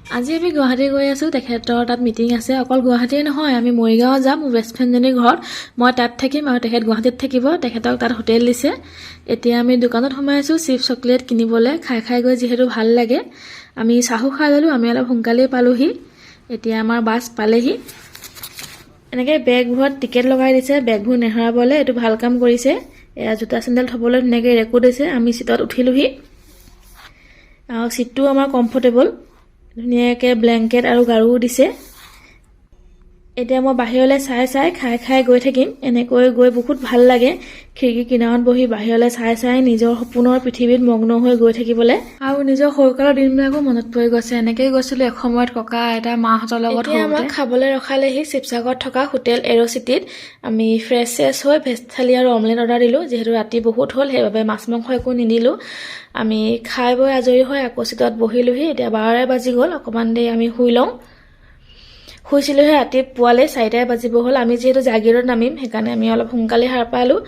আজি আমি গুৱাহাটী গৈ আছোঁ, তেখেতৰ তাত মিটিং আছে। অকল গুৱাহাটীয়ে নহয়, আমি মৰিগাঁও যাম মোৰ বেষ্ট ফ্ৰেণ্ডজনীৰ ঘৰত। মই তাত থাকিম আৰু তেখেত গুৱাহাটীত থাকিব। তেখেতক তাত হোটেল দিছে। এতিয়া আমি দোকানত সোমাই আছোঁ চিপছ চকলেট কিনিবলৈ। খাই গৈ যিহেতু ভাল লাগে, আমি চাহো খাই ল'লোঁ। আমি অলপ সোনকালেই পালোঁহি। এতিয়া আমাৰ বাছ পালেহি। এনেকৈ বেগবোৰত টিকেট লগাই দিছে বেগবোৰ নেহেৰাবলৈ। এইটো ভাল কাম কৰিছে। এয়া জোতা চেণ্ডেল থ'বলৈ ধুনীয়াকৈ ৰেকো দিছে। আমি চিটত উঠিলোহি আৰু চিটটো আমাৰ কমফৰ্টেবল। ধুনীয়াকৈ ব্লেংকেট আৰু গাৰুও দিছে। এতিয়া মই বাহিৰলৈ চাই খাই গৈ থাকিম। এনেকৈ গৈ বহুত ভাল লাগে। খিৰিকী কিনাৰত বহি বাহিৰলৈ চাই নিজৰ সপোনৰ পৃথিৱীত মগ্ন হৈ গৈ থাকিবলৈ। আৰু নিজৰ সৰুকালৰ দিনবিলাকো মনত পৰি গৈছে। এনেকৈয়ে গৈছিলোঁ এসময়ত ককা আইতা মাহঁতৰ লগত। এতিয়া আমাক খাবলৈ ৰখালেহি শিৱসাগৰত থকা হোটেল এৰ'চিটিত। আমি ফ্ৰেছ হৈ ভেজ থালি আৰু অমলেট অৰ্ডাৰ দিলোঁ। যিহেতু ৰাতি বহুত হ'ল, সেইবাবে মাছ মাংস একো নিদিলোঁ। আমি খাই বৈ আজৰি হৈ আকৌ চিটত বহিলোহি। এতিয়া 12 বাজি গ'ল। অকণমান দেৰি আমি শুই লওঁ। শুইছিলোহে ৰাতি পুৱালে 4 বাজিব হ'ল। আমি যিহেতু জাগিৰোডত নামিম, সেইকাৰণে আমি অলপ সোনকালে সাৰ পালোঁ।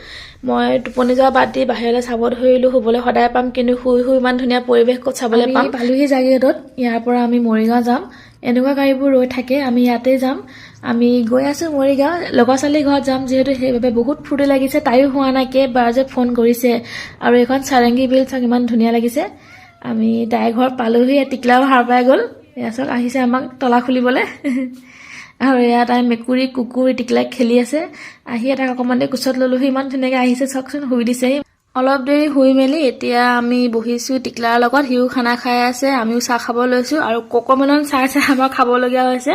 মই টোপনি যোৱা বাদ দি বাহিৰলৈ চাব ধৰিলোঁ। শুবলৈ সদায় পাম, কিন্তু শুই ইমান ধুনীয়া পৰিৱেশ ক'ত চাবলৈ পাম। পালোহি জাগিৰোডত। ইয়াৰ পৰা আমি মৰিগাঁও যাম। এনেকুৱা গাড়ীবোৰ ৰৈ থাকে, আমি ইয়াতে যাম। আমি গৈ আছোঁ মৰিগাঁও। লগৰ ছোৱালীৰ ঘৰত যাম যিহেতু, সেইবাবে বহুত ফূৰ্তি লাগিছে। তাইও হোৱা নাই, কেইবাৰ যে ফোন কৰিছে। আৰু এইখন চাৰেংগী বিল চাওক, ইমান ধুনীয়া লাগিছে। আমি তাইৰ ঘৰত পালোহি। টিকলাও সাৰ পাই গ'ল। এয়া চাওক, আহিছে আমাক তলা খুলিবলৈ। আৰু এয়া তাই মেকুৰী কুকুৰ টিকলাক খেলি আছে। আহি তাক অকণমান দেৰি কোচত ল'লোহি। ইমান ধুনীয়াকৈ আহিছে চাওকচোন, শুই দিছেহি। অলপ দেৰি শুই মেলি এতিয়া আমি বহিছোঁ টিকলাৰ লগত। সিও খানা খাই আছে, আমিও চাহ খাব লৈছোঁ। আৰু কক'মেলন চাই আমাৰ খাবলগীয়া হৈছে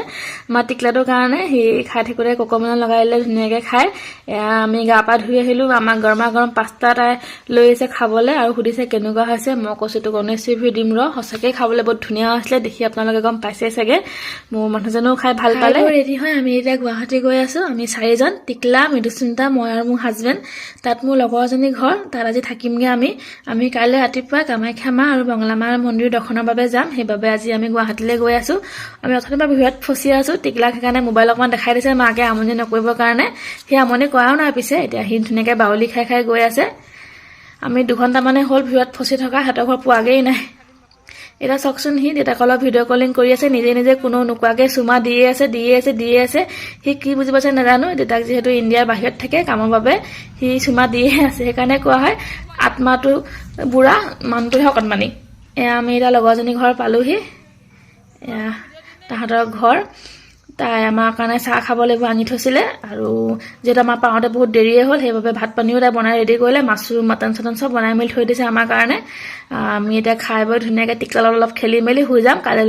আমাৰ টিকলাটোৰ কাৰণে। সি খাই থাকোঁতে কক'মেলন লগাই দিলে, ধুনীয়াকৈ খায়। এয়া আমি গা পা ধুই আহিলোঁ। আমাক গৰমা গৰম পাস্তা তাই লৈ আহিছে খাবলৈ আৰু সুধিছে কেনেকুৱা হৈছে। মই কৈছোঁ তোক অনেষ্ট ৰিভিউ দিম ৰ। সঁচাকৈ খাবলৈ বহুত ধুনীয়া হৈছিলে, দেখি আপোনালোকে গম পাইছে চাগে। মোৰ মানুহজনেও খাই ভাল পালে। ৰেডি হৈ আমি এতিয়া গুৱাহাটী গৈ আছোঁ। আমি 4জন, টিকলা, মৃদুস্মিতা, মই আৰু মোৰ হাজবেণ্ড। তাত মোৰ লগৰ এজনী ঘৰ, তাত আজি থাকিমগৈ আমি কাইলৈ ৰাতিপুৱা কামাখ্যা মা আৰু বঙলা মাৰ মন্দিৰ দৰ্শনৰ বাবে যাম। সেইবাবে আজি আমি গুৱাহাটীলৈ গৈ আছোঁ। আমি অথনিৰ পৰা ভিৰত ফচি আছোঁ। টিকলাক সেইকাৰণে মোবাইল অকণমান দেখাই দিছে মাকে আমনি নকৰিবৰ কাৰণে। সেই আমনি কৰাও নাই পিছে। এতিয়া সি ধুনীয়াকৈ বাউলি খাই গৈ আছে। আমি 2 ঘণ্টামানে হ'ল ভিৰত ফচি থকা, সিহঁতৰ ঘৰ পোৱাগেই নাই। এতিয়া চাওকচোন, সি দেউতাকৰ লগত ভিডিঅ' কলিং কৰি আছে। নিজে কোনো নোকোৱাকৈ চুমা দিয়ে আছে। সি কি বুজি পাইছে নাজানো। দেউতাক যিহেতু ইণ্ডিয়াৰ বাহিৰত থাকে কামৰ বাবে, সি চুমা দিয়ে আছে। সেইকাৰণে কোৱা হয় আত্মাটো বুঢ়া, মানুহটোহে অকণমানি। এয়া আমি এতিয়া লগৰজনী ঘৰ পালোহি। এয়া তাহাঁতৰ ঘৰ। তাই আমাৰ কাৰণে চাহ খাব লাগিব আনি থৈছিলে। আৰু যিহেতু আমাৰ পাওঁতে বহুত দেৰিয়ে হ'ল, সেইবাবে ভাত পানীও তাই বনাই ৰেডি কৰিলে। মাছৰুম মাটন চাটন চব বনাই মেলি থৈ দিছে আমাৰ কাৰণে। আমি এতিয়া খাই বৈ ধুনীয়াকৈ টিকলাৰ অলপ খেলি মেলি শুই যাম। কাইলৈ